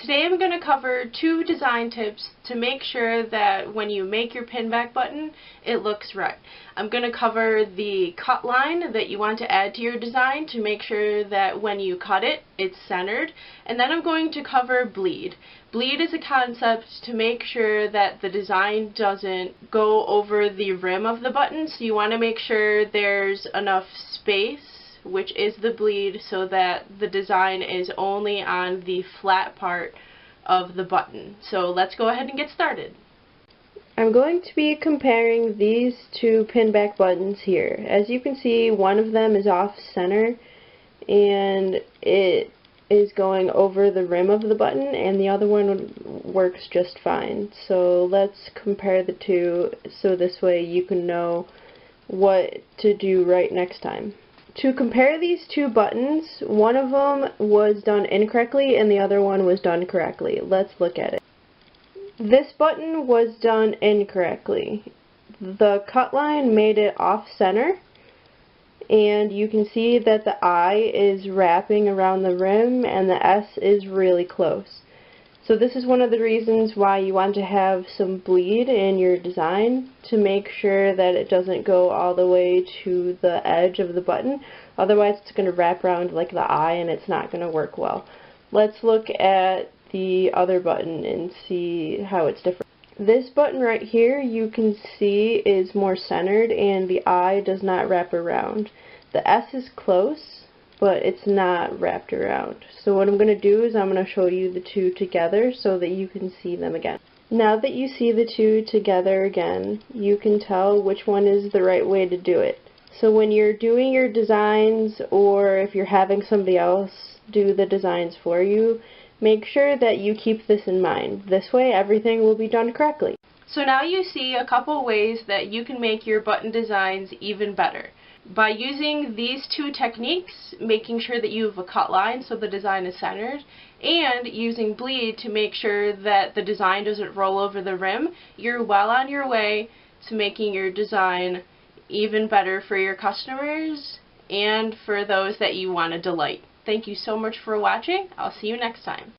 Today I'm going to cover 2 design tips to make sure that when you make your pinback button, it looks right. I'm going to cover the cut line that you want to add to your design to make sure that when you cut it, it's centered. And then I'm going to cover bleed. Bleed is a concept to make sure that the design doesn't go over the rim of the button, so you want to make sure there's enough space, which is the bleed, so that the design is only on the flat part of the button. So let's go ahead and get started. I'm going to be comparing these 2 pinback buttons here. As you can see, one of them is off center and it is going over the rim of the button, and the other one works just fine. So let's compare the 2 so this way you can know what to do right next time. To compare these 2 buttons, one of them was done incorrectly and the other one was done correctly. Let's look at it. This button was done incorrectly. The cut line made it off center, and you can see that the I is wrapping around the rim and the S is really close. So this is one of the reasons why you want to have some bleed in your design, to make sure that it doesn't go all the way to the edge of the button. Otherwise it's going to wrap around like the I and it's not going to work well. Let's look at the other button and see how it's different. This button right here, you can see, is more centered and the I does not wrap around. The S is close, but it's not wrapped around. So what I'm going to do is I'm going to show you the 2 together so that you can see them again. Now that you see the 2 together again, you can tell which one is the right way to do it. So when you're doing your designs, or if you're having somebody else do the designs for you, make sure that you keep this in mind. This way everything will be done correctly. So now you see a couple ways that you can make your button designs even better. By using these 2 techniques, making sure that you have a cut line so the design is centered, and using bleed to make sure that the design doesn't roll over the rim, you're well on your way to making your design even better for your customers and for those that you want to delight. Thank you so much for watching. I'll see you next time.